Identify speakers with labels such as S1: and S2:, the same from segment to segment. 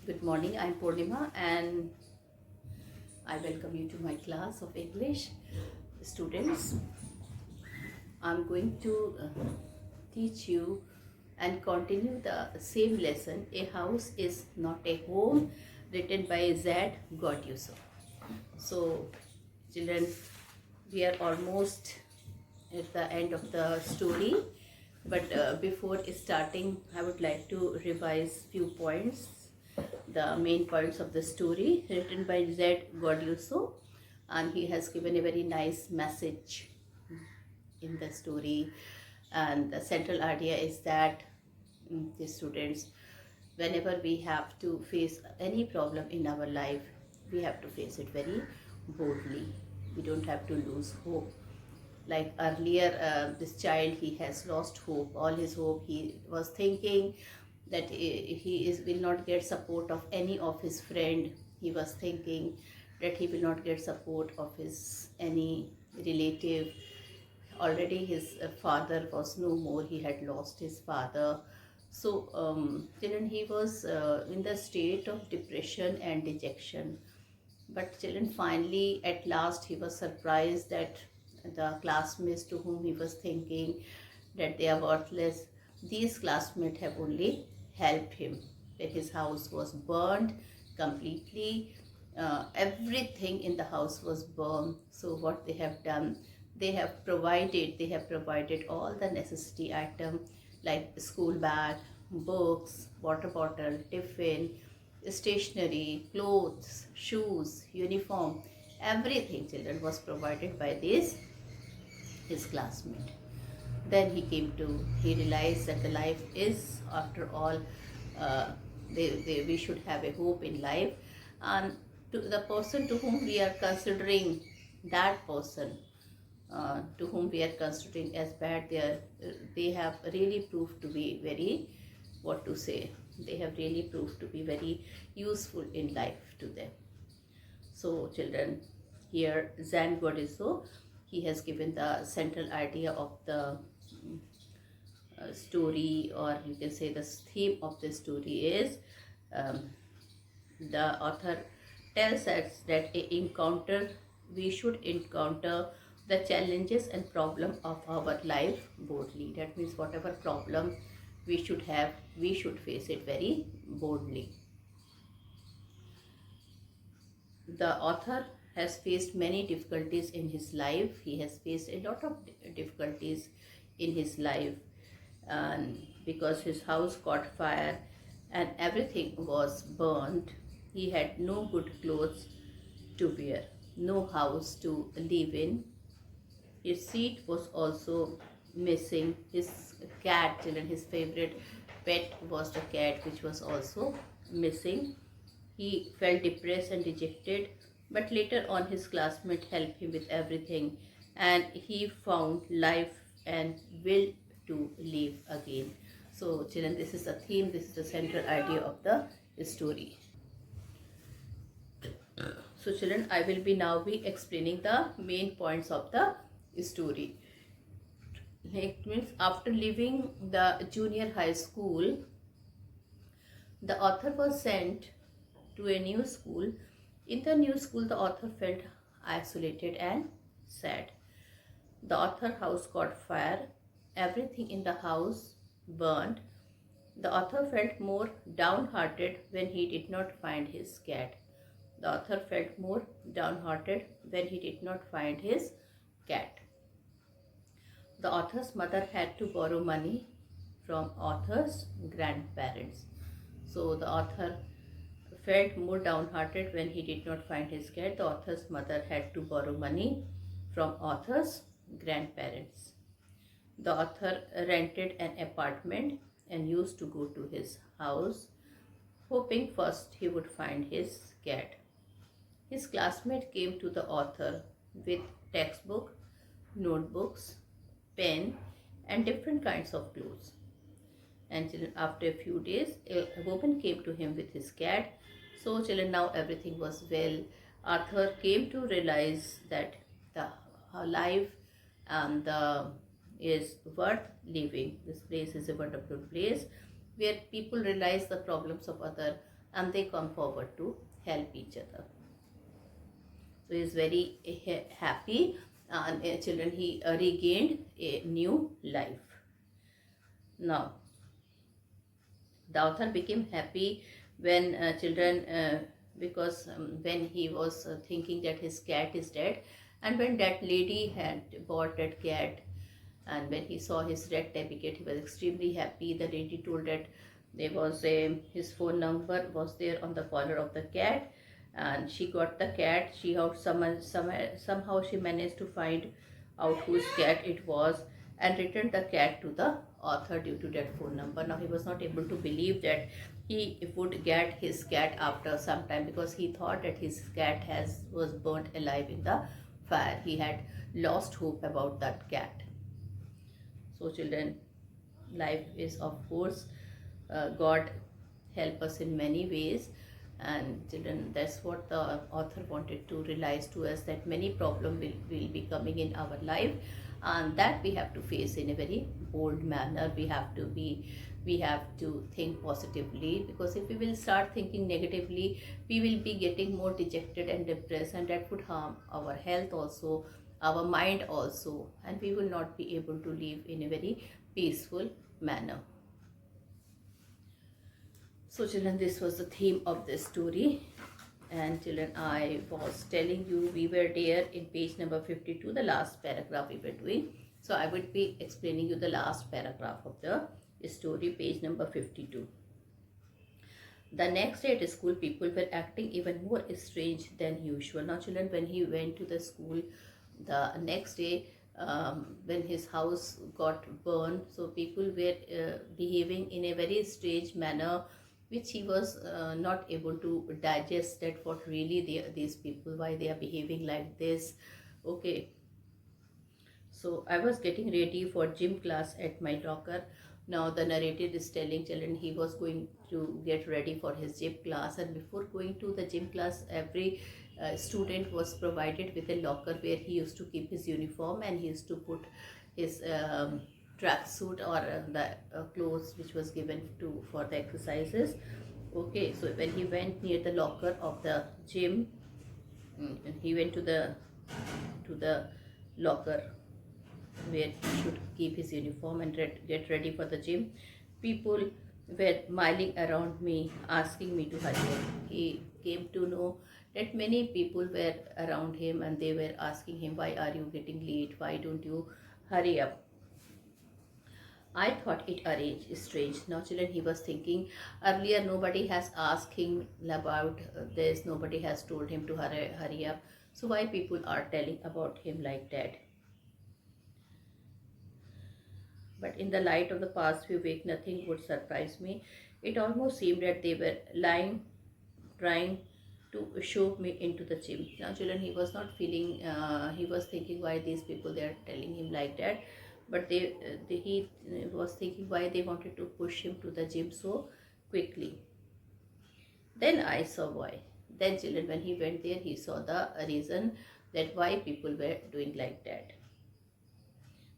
S1: Good morning, I'm Purnima and I welcome you to my class of English. Students, I'm going to teach you and continue the same lesson. A house is not a home, written by Z. Godusov. So, children, we are almost at the end of the story. But before starting, I would like to revise few points, the main points of the story, written by Z. Godusov, and he has given a very nice message in the story. And the central idea is that the students, whenever we have to face any problem in our life, we have to face it very boldly. We don't have to lose hope. Like earlier, this child, he has lost hope, all his hope. He was thinking that will not get support of any of his friend. He was thinking that he will not get support of his any relative. Already his father was no more, he had lost his father. So children, he was in the state of depression and dejection. But children, finally, at last, he was surprised that the classmates to whom he was thinking that they are worthless, these classmates have only helped him. That his house was burned completely. Everything in the house was burned. So what they have done, they have provided all the necessity item like school bag, books, water bottle, tiffin, stationery, clothes, shoes, uniform, everything, children, was provided by this his classmate. Then he realized that the life is, after all, uh, we should have a hope in life. And to the person to whom we are considering, that person to whom we are considering as bad, they have really proved to be very, what to say, they have really proved to be very useful in life to them. So children, here Zan Godiso, he has given the central idea of the story, or you can say the theme of the story is, um, the author tells us that we should encounter the challenges and problem of our life boldly. That means whatever problem we should have, we should face it very boldly. The author has faced many difficulties in his life. He has faced a lot of difficulties in his life, and because his house caught fire and everything was burnt, he had no good clothes to wear, no house to live in. His seat was also missing. His cat, children, his favorite pet was the cat, which was also missing. He felt depressed and dejected, but later on his classmate helped him with everything, and he found life and will to live again. So children, this is the theme, this is the central idea of the story. So children, I will be now be explaining the main points of the story. It means after leaving the junior high school, the author was sent to a new school. In the new school, the author felt isolated and sad. The author house caught fire. Everything in the house burned. The author felt more downhearted when he did not find his cat. The author felt more downhearted when he did not find his cat. The author's mother had to borrow money from author's grandparents. So the author felt more downhearted when he did not find his cat. The author's mother had to borrow money from author's grandparents. The author rented an apartment and used to go to his house, hoping first he would find his cat. His classmate came to the author with textbook, notebooks, pen, and different kinds of clothes. And children, after a few days, a woman came to him with his cat. So children, now everything was well. Arthur came to realize that the life and the is worth living. This place is a wonderful place where people realize the problems of other and they come forward to help each other. So he is very happy, and children, he regained a new life. Now the author became happy when children because when he was thinking that his cat is dead, and when that lady had bought that cat, and when he saw his red tabby cat, he was extremely happy. The lady told that there was a his phone number was there on the collar of the cat, and she got the cat. She out somehow she managed to find out whose cat it was, and returned the cat to the author due to that phone number. Now he was not able to believe that he would get his cat after some time, because he thought that his cat was burnt alive in the fire. He had lost hope about that cat. So children, life is, of course, God help us in many ways, and children, that's what the author wanted to realize to us, that many problems will be coming in our life, and that we have to face in a very bold manner. We have to think positively, because if we will start thinking negatively, we will be getting more dejected and depressed, and that would harm our health also, our mind also, and we will not be able to live in a very peaceful manner. So children, this was the theme of this story. And children, I was telling you, we were there in page number 52, the last paragraph we were doing. So I would be explaining you the last paragraph of the story, page number 52. The next day at school, people were acting even more strange than usual. Now children, when he went to the school the next day, when his house got burned, so people were behaving in a very strange manner, which he was not able to digest, that what really these people, why they are behaving like this. Okay, so I was getting ready for gym class at my locker. Now the narrator is telling children he was going to get ready for his gym class, and before going to the gym class, every student was provided with a locker where he used to keep his uniform, and he used to put his tracksuit or the clothes which was given to for the exercises. Okay, so when he went near the locker of the gym, he went to the locker where he should keep his uniform and get ready for the gym. People were milling around me, asking me to hurry up. He came to know that many people were around him, and they were asking him, why are you getting late? Why don't you hurry up? I thought it arranged strange. Now children, he was thinking, earlier nobody has asked him about this, nobody has told him to hurry up. So why people are telling about him like that? But in the light of the past few weeks, nothing would surprise me. It almost seemed that they were lying, trying to shove me into the gym. Now children, he was not feeling, he was thinking why these people, they are telling him like that. But he was thinking why they wanted to push him to the gym so quickly. Then I saw why. Then children, when he went there, he saw the reason that why people were doing like that.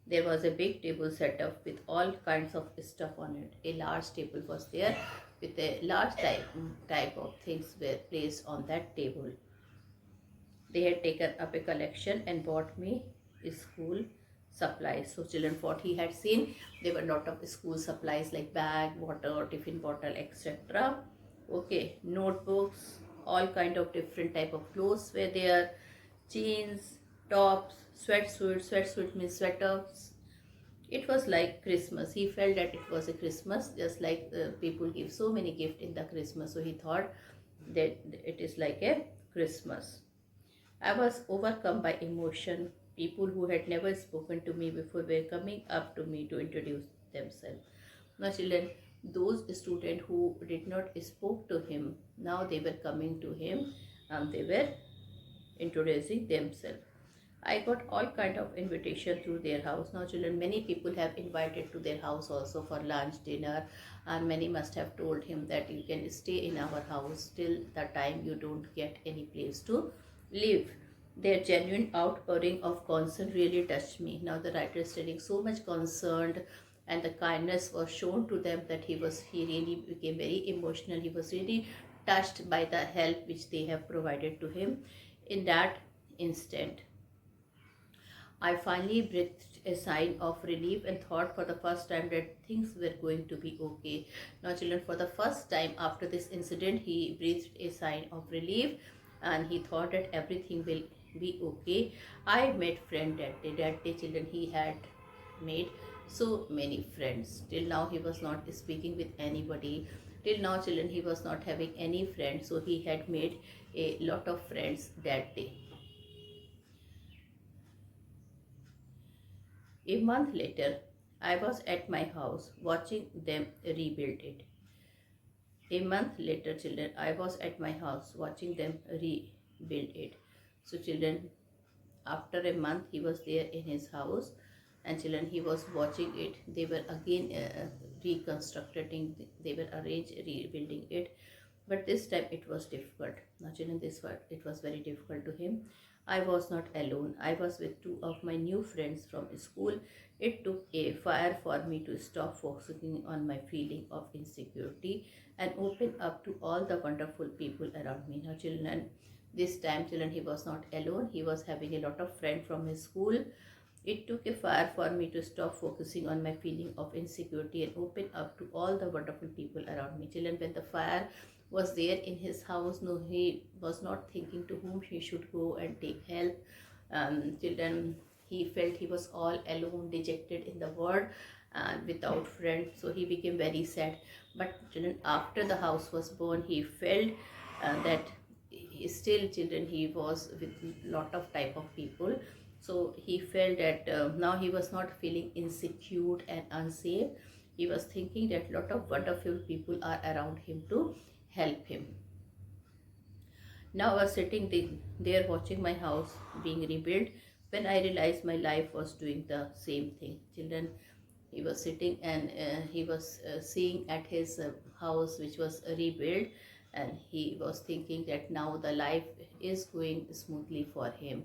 S1: There was a big table set up with all kinds of stuff on it. A large table was there with a large type of things were placed on that table. They had taken up a collection and bought me school supplies. So children, what he had seen, there were a lot of school supplies like bag, water, tiffin bottle, etc. Okay, notebooks, all kind of different type of clothes were there, jeans, tops, sweatsuit means sweaters. It was like Christmas. He felt that it was a Christmas, just like people give so many gifts in the Christmas. So he thought that it is like a Christmas. I was overcome by emotion. People who had never spoken to me before were coming up to me to introduce themselves. Now children, those students who did not spoke to him, now they were coming to him and they were introducing themselves. I got all kind of invitation through their house. Now children, many people have invited to their house also for lunch, dinner, and many must have told him that you can stay in our house till the time you don't get any place to live. Their genuine outpouring of concern really touched me. Now the writer is telling so much concerned, and the kindness was shown to them that he really became very emotional. He was really touched by the help which they have provided to him. In that instant, I finally breathed a sign of relief and thought for the first time that things were going to be okay. Now, children, for the first time after this incident, he breathed a sign of relief and he thought that everything will be okay. I met friend that day. That day, children, he had made so many friends. Till now, he was not speaking with anybody. Till now, children, he was not having any friends. So he had made a lot of friends that day. A month later, I was at my house watching them rebuild it. A month later, children, I was at my house watching them rebuild it. So, children, after a month, he was there in his house, and children, he was watching it. They were again reconstructing, they were arranged, rebuilding it. But this time it was difficult. Now, children, it was very difficult to him. I was not alone. I was with two of my new friends from school. It took a fire for me to stop focusing on my feeling of insecurity and open up to all the wonderful people around me. Now, children, this time, children, he was not alone. He was having a lot of friends from his school. It took a fire for me to stop focusing on my feeling of insecurity and open up to all the wonderful people around me. Children, when the fire was there in his house, no, he was not thinking to whom he should go and take help. Children, he felt he was all alone, dejected in the world and without friends. So he became very sad. But children, after the house was born, he felt that still, children, he was with lot of type of people. So he felt that now he was not feeling insecure and unsafe. He was thinking that lot of wonderful people are around him to help him. Now I was sitting there watching my house being rebuilt when I realized my life was doing the same thing. Children, he was sitting and he was seeing at his house which was rebuilt, and he was thinking that now the life is going smoothly for him.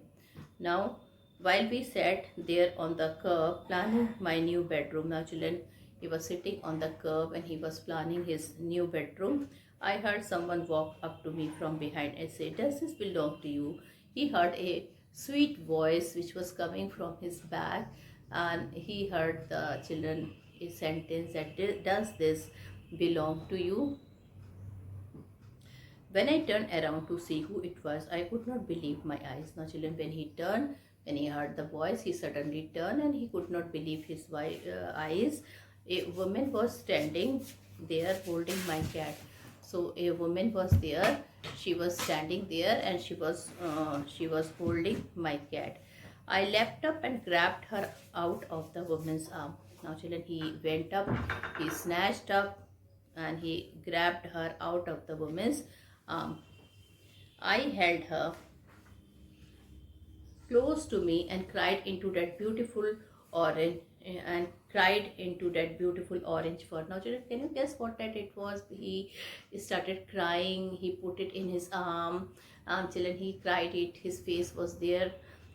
S1: Now, while we sat there on the curb planning my new bedroom, now, children, he was sitting on the curb and he was planning his new bedroom. I heard someone walk up to me from behind and say, "Does this belong to you?" He heard a sweet voice which was coming from his back, and he heard the children a sentence that, "Does this belong to you?" When I turned around to see who it was, I could not believe my eyes. Now, children, when he heard the voice, he suddenly turned and he could not believe his eyes. A woman was standing there holding my cat. So a woman was there. She was standing there and she was holding my cat. I leapt up and grabbed her out of the woman's arm. Now, children, he went up, he snatched up, and he grabbed her out of the woman's arm. I held her close to me and cried into that beautiful orange fur. Now, children, can you guess what that it was? He started crying. He put it in his arm. Children, he cried it. His face was there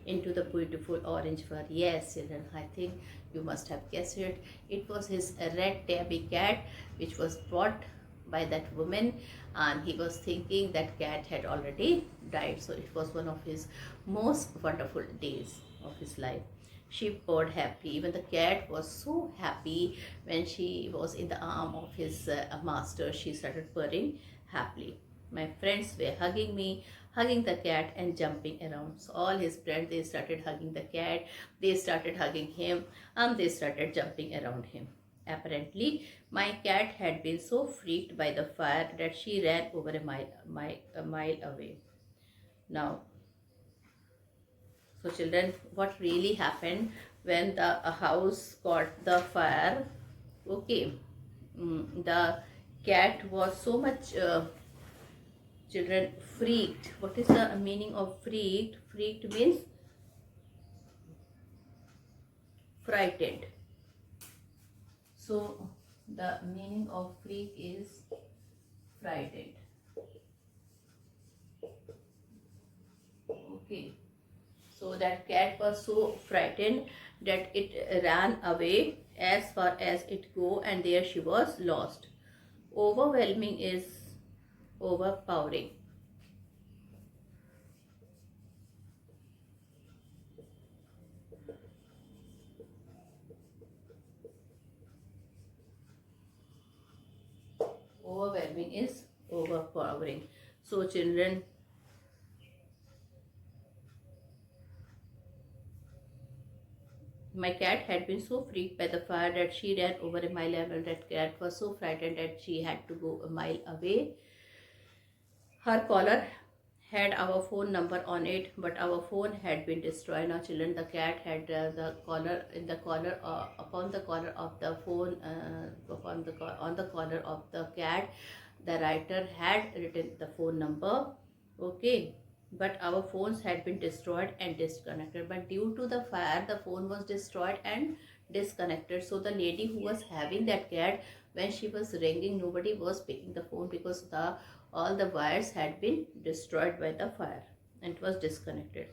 S1: into the beautiful orange fur. Yes, children, I think you must have guessed it. It was his red tabby cat, which was bought by that woman, and he was thinking that cat had already died. So it was one of his most wonderful days of his life. She purred happily. Even the cat was so happy when she was in the arm of his master. She started purring happily. My friends were hugging me, hugging the cat and jumping around. So all his friends, they started hugging the cat, they started hugging him, and they started jumping around him. Apparently, my cat had been so freaked by the fire that she ran over a mile away. Now, so children, what really happened when the house caught the fire? Okay, the cat was so much, children, freaked. What is the meaning of freaked? Freaked means frightened. So the meaning of freak is frightened. Okay. So that cat was so frightened that it ran away as far as it go, and there she was lost. Overwhelming is overpowering. Overwhelming is overpowering. So children, my cat had been so freaked by the fire that she ran over a mile, and that cat was so frightened that she had to go a mile away. Her collar had our phone number on it, but our phone had been destroyed. Now, children, the cat had the collar in the collar upon the collar of the phone, on the collar of the cat. The writer had written the phone number. Okay, but our phones had been destroyed and disconnected. But due to the fire, the phone was destroyed and disconnected. So the lady who was having that cat, when she was ringing, nobody was picking the phone because the all the wires had been destroyed by the fire and it was disconnected.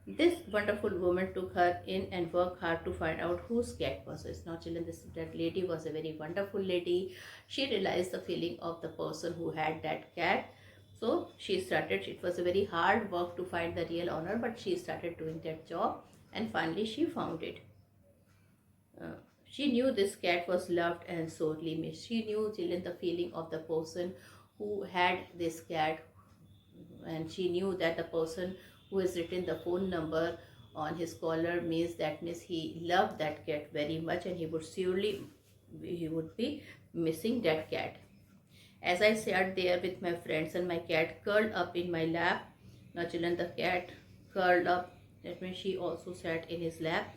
S1: This wonderful woman took her in and worked hard to find out whose cat was it. Now, children, that lady was a very wonderful lady. She realized the feeling of the person who had that cat. So she started, it was a very hard work to find the real owner, but she started doing that job and finally she found it. Uh, she knew this cat was loved and sorely missed. She knew, children, the feeling of the person who had this cat, and she knew that the person who has written the phone number on his collar means he loved that cat very much, and he would be missing that cat. As I sat there with my friends and my cat curled up in my lap, now children, the cat curled up, that means she also sat in his lap.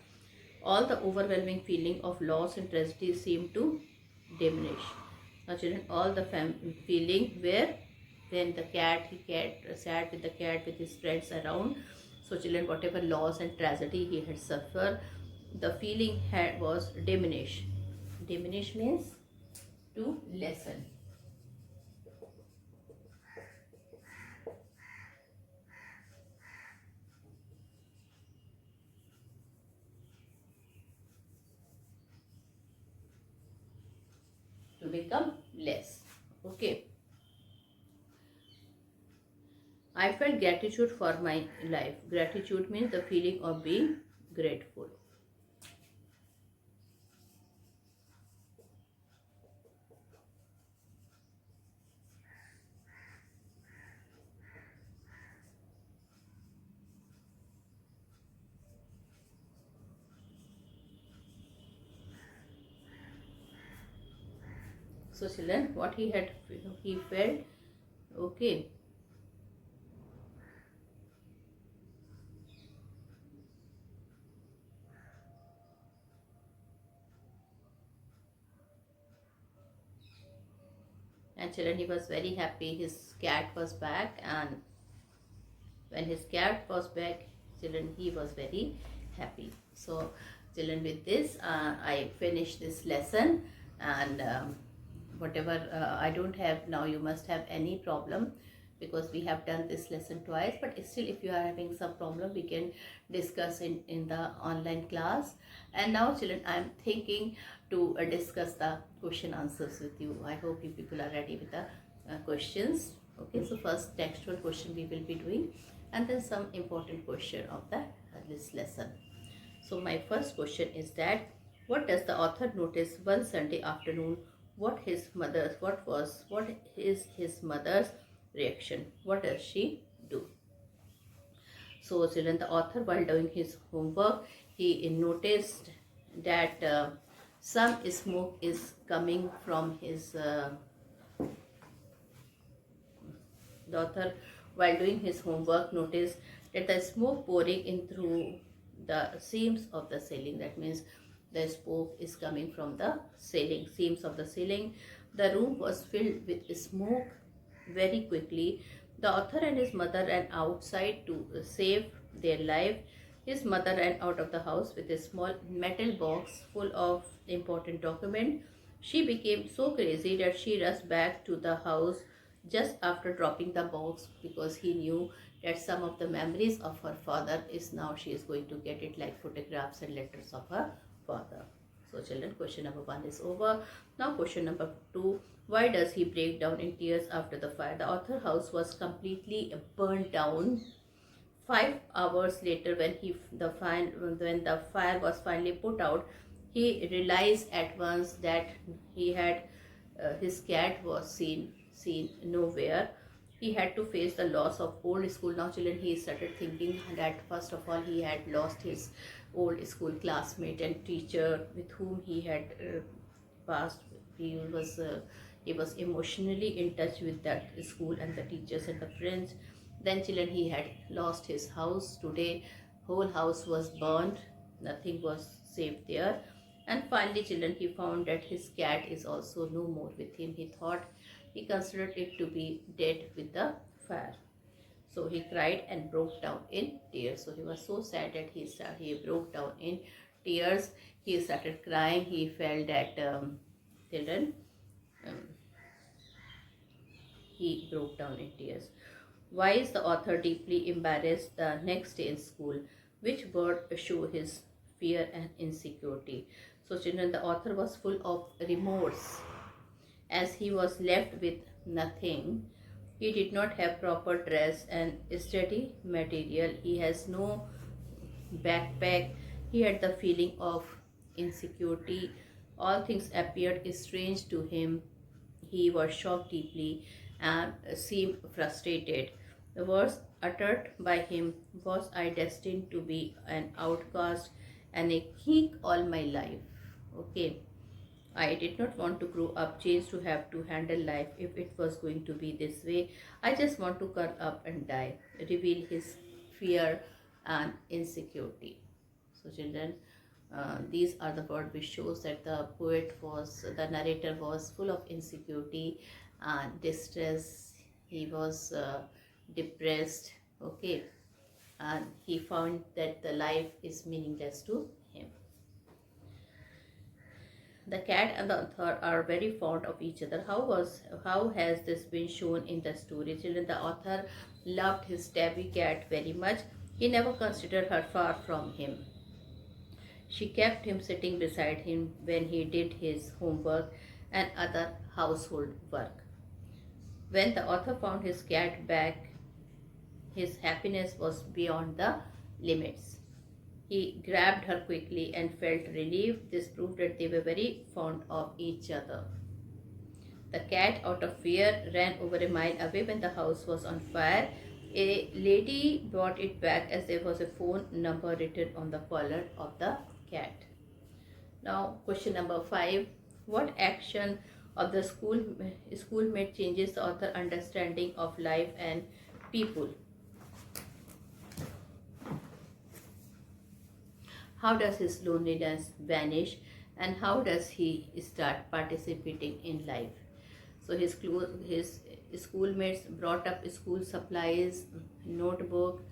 S1: All the overwhelming feeling of loss and tragedy seemed to diminish. Now, children, all the feeling where when the cat sat with the cat with his friends around. So, children, whatever loss and tragedy he had suffered, the feeling was diminished. Diminish means to lessen. To become less. Okay. I felt gratitude for my life. Gratitude means the feeling of being grateful. So children, what he felt, okay. And children, he was very happy his cat was back, and when his cat was back, children, he was very happy. So children, with this I finished this lesson, and whatever I don't have now, you must have any problem, because we have done this lesson twice, but still if you are having some problem, we can discuss in the online class. And now children, I am thinking to discuss the question answers with you. I hope you people are ready with the questions. Okay, so first textual question we will be doing, and then some important question of this lesson. So my first question is that, what does the author notice one Sunday afternoon? What is his mother's reaction? What does she do? So children, the author, while doing his homework, he noticed that some smoke is coming from his the author, while doing his homework, noticed that the smoke pouring in through the seams of the ceiling. That means the smoke is coming from the seams of the ceiling. The room was filled with smoke very quickly. The author and his mother ran outside to save their life. His mother ran out of the house with a small metal box full of important document. She became so crazy that she rushed back to the house just after dropping the box, because he knew that some of the memories of her father is now she is going to get it, like photographs and letters of her father. So children, question number 1 is over. Now question number 2. Why does he break down in tears after the fire? The author house was completely burnt down. 5 hours later, when the fire was finally put out, he realized at once that he had his cat was seen nowhere. He had to face the loss of old school. Now children, he started thinking that first of all he had lost his old school classmate and teacher with whom he had passed. He was emotionally in touch with that school and the teachers and the friends. Then children, he had lost his house. Today whole house was burned, nothing was safe there. And finally children, he found that his cat is also no more with him. He considered it to be dead with the fire. So he cried and broke down in tears. So he was so sad that he broke down in tears. He started crying. He felt that children, um, he broke down in tears. Why is the author deeply embarrassed the next day in school? Which word show his fear and insecurity? So children, the author was full of remorse as he was left with nothing. He did not have proper dress and study material. He has no backpack. He had the feeling of insecurity. All things appeared strange to him. He was shocked deeply and seemed frustrated. The words uttered by him, "Was I destined to be an outcast and a geek all my life?" Okay. I did not want to grow up, changed to have to handle life if it was going to be this way. I just want to curl up and die. Reveal his fear and insecurity. So children, these are the words which shows that the narrator was full of insecurity and distress. He was depressed, okay, and he found that the life is meaningless to him. The cat and the author are very fond of each other. How has this been shown in the story? Children, the author loved his tabby cat very much. He never considered her far from him. She kept him sitting beside him when he did his homework and other household work. When the author found his cat back, his happiness was beyond the limits. He grabbed her quickly and felt relief. This proved that they were very fond of each other. The cat, out of fear, ran over a mile away when the house was on fire. A lady brought it back as there was a phone number written on the collar of the cat. Now, question number 5. What action of the schoolmate changes the author's understanding of life and people? How does his loneliness vanish and how does he start participating in life? So his schoolmates brought up school supplies, notebook,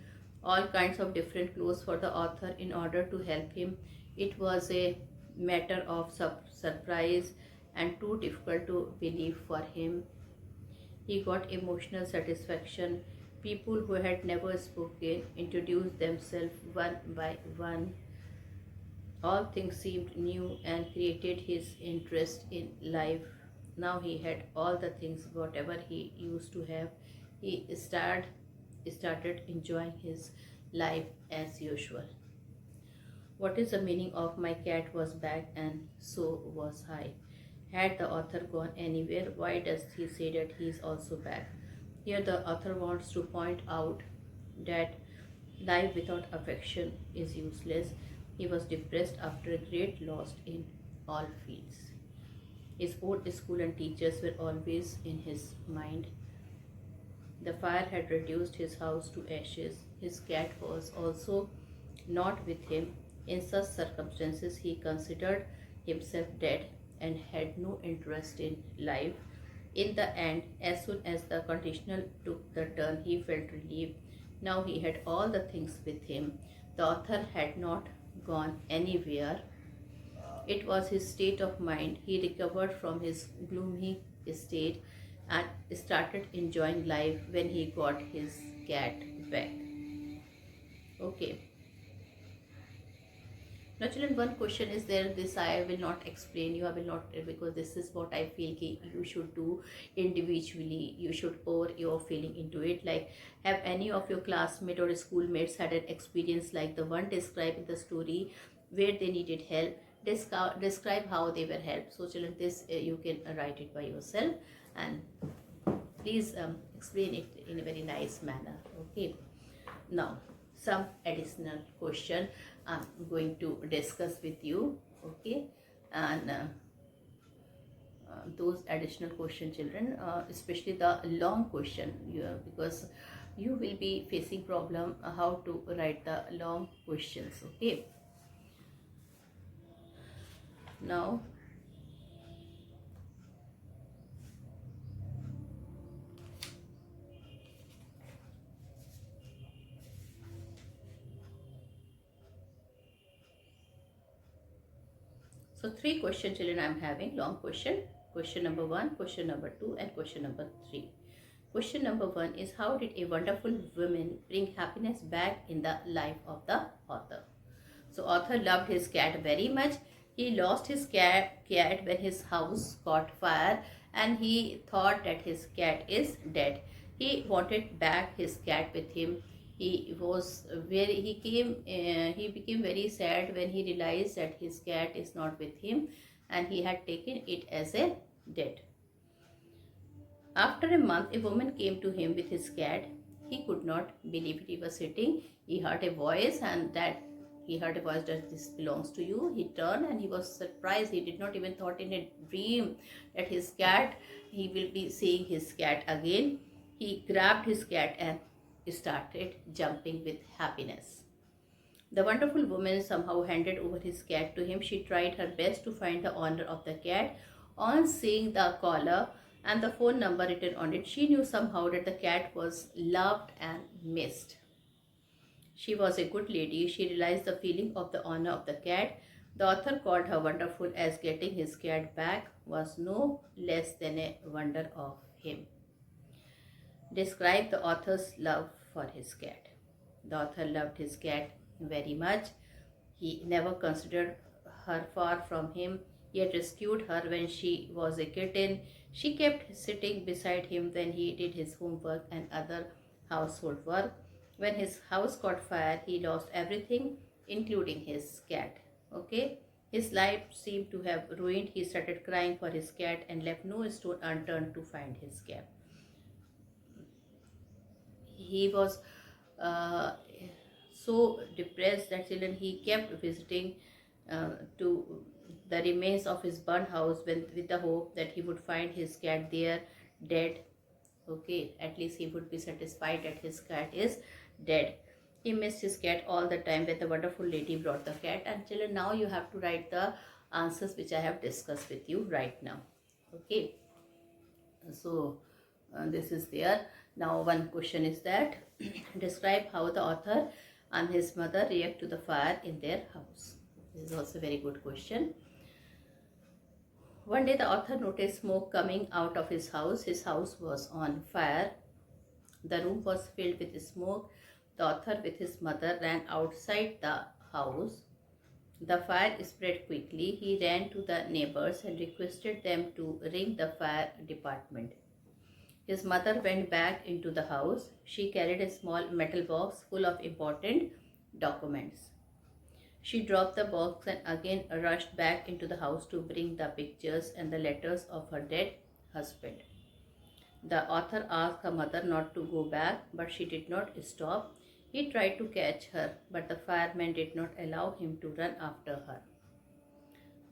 S1: all kinds of different clothes for the author in order to help him. It was a matter of surprise and too difficult to believe for him. He got emotional satisfaction. People who had never spoken introduced themselves one by one. All things seemed new and created his interest in life. Now he had all the things, whatever he used to have. He started enjoying his life as usual. What is the meaning of "my cat was back and so was I"? Had the author gone anywhere? Why does he say that he is also back? Here the author wants to point out that life without affection is useless. He was depressed after a great loss in all fields. His old school and teachers were always in his mind. The fire had reduced his house to ashes. His cat was also not with him. In such circumstances, he considered himself dead and had no interest in life. In the end, as soon as the conditional took the turn, he felt relief. Now he had all the things with him. The author had not gone anywhere. It was his state of mind. He recovered from his gloomy state and started enjoying life when he got his cat back. Okay. Now children, one question is there, this I will not explain you, I will not, because this is what I feel ki you should do individually. You should pour your feeling into it. Like, have any of your classmates or schoolmates had an experience like the one described in the story, where they needed help? Describe how they were helped. So children, this you can write it by yourself, and please explain it in a very nice manner. Okay, now some additional question I'm going to discuss with you. Okay, and those additional question, children, especially the long question, because you will be facing problem how to write the long questions. Okay, now so three question, children, I'm having long question. Question number 1, question number 2, and question number 3. Question number 1 is, how did a wonderful woman bring happiness back in the life of the author? So author loved his cat very much. He lost his cat when his house caught fire, and he thought that his cat is dead. He wanted back his cat with him. He became very sad when he realized that his cat is not with him, and he had taken it as a dead. After a month, a woman came to him with his cat. He could not believe it. He was sitting. He heard a voice, and that he heard a voice that this belongs to you. He turned and he was surprised. He did not even thought in a dream that his cat, he will be seeing his cat again. He grabbed his cat and started jumping with happiness. The wonderful woman somehow handed over his cat to him. She tried her best to find the owner of the cat. On seeing the collar and the phone number written on it, she knew somehow that the cat was loved and missed. She was a good lady. She realized the feeling of the owner of the cat. The author called her wonderful, as getting his cat back was no less than a wonder of him. Describe the author's love for his cat. The author loved his cat very much. He never considered her far from him. He had rescued her when she was a kitten. She kept sitting beside him when he did his homework and other household work. When his house caught fire, he lost everything, including his cat. Okay? His life seemed to have ruined. He started crying for his cat and left no stone unturned to find his cat. He was uh, so depressed that children, he kept visiting to the remains of his burnt house with the hope that he would find his cat there dead. Okay, at least he would be satisfied that his cat is dead. He missed his cat all the time when the wonderful lady brought the cat. And children, now you have to write the answers which I have discussed with you right now. Okay, so this is there. Now one question is that describe how the author and his mother react to the fire in their house. This is also a very good question. One day the author noticed smoke coming out of his house. His house was on fire. The room was filled with smoke. The author with his mother ran outside the house. The fire spread quickly. He ran to the neighbors and requested them to ring the fire department. His mother went back into the house. She carried a small metal box full of important documents. She dropped the box and again rushed back into the house to bring the pictures and the letters of her dead husband. The author asked her mother not to go back, but she did not stop. He tried to catch her, but the firemen did not allow him to run after her.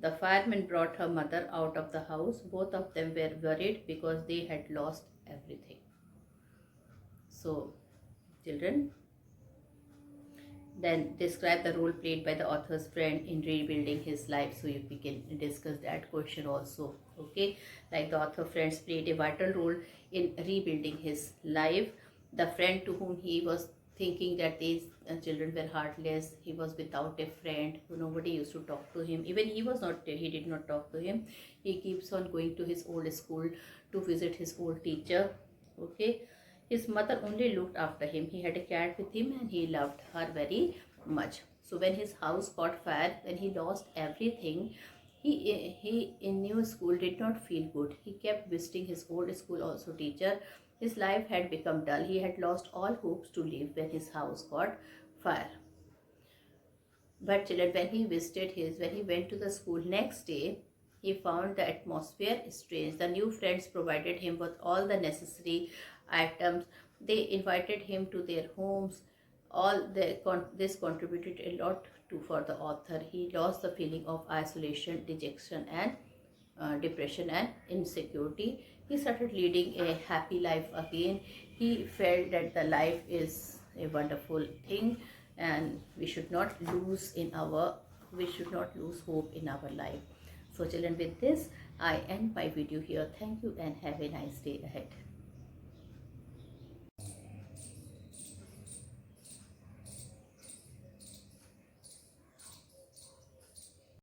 S1: The firemen brought her mother out of the house. Both of them were worried because they had lost everything. So, children, then describe the role played by the author's friend in rebuilding his life. So we can discuss that question also. Okay, like the author friends played a vital role in rebuilding his life. The friend to whom he was thinking that these children were heartless, he was without a friend, nobody used to talk to him. Even he did not talk to him. He keeps on going to his old school to visit his old teacher. Okay, his mother only looked after him. He had a cat with him and he loved her very much. So when his house caught fire, when he lost everything, he in new school did not feel good. He kept visiting his old school also teacher. His life had become dull. He had lost all hopes to live when his house caught fire. But children, when he went to the school next day, he found the atmosphere strange. The new friends provided him with all the necessary items. They invited him to their homes. This contributed a lot to for the author. He lost the feeling of isolation, dejection, and depression and insecurity. He started leading a happy life again. He felt that the life is a wonderful thing, and we should not lose hope in our life. So children, with this I end my video here. Thank you and have a nice day ahead.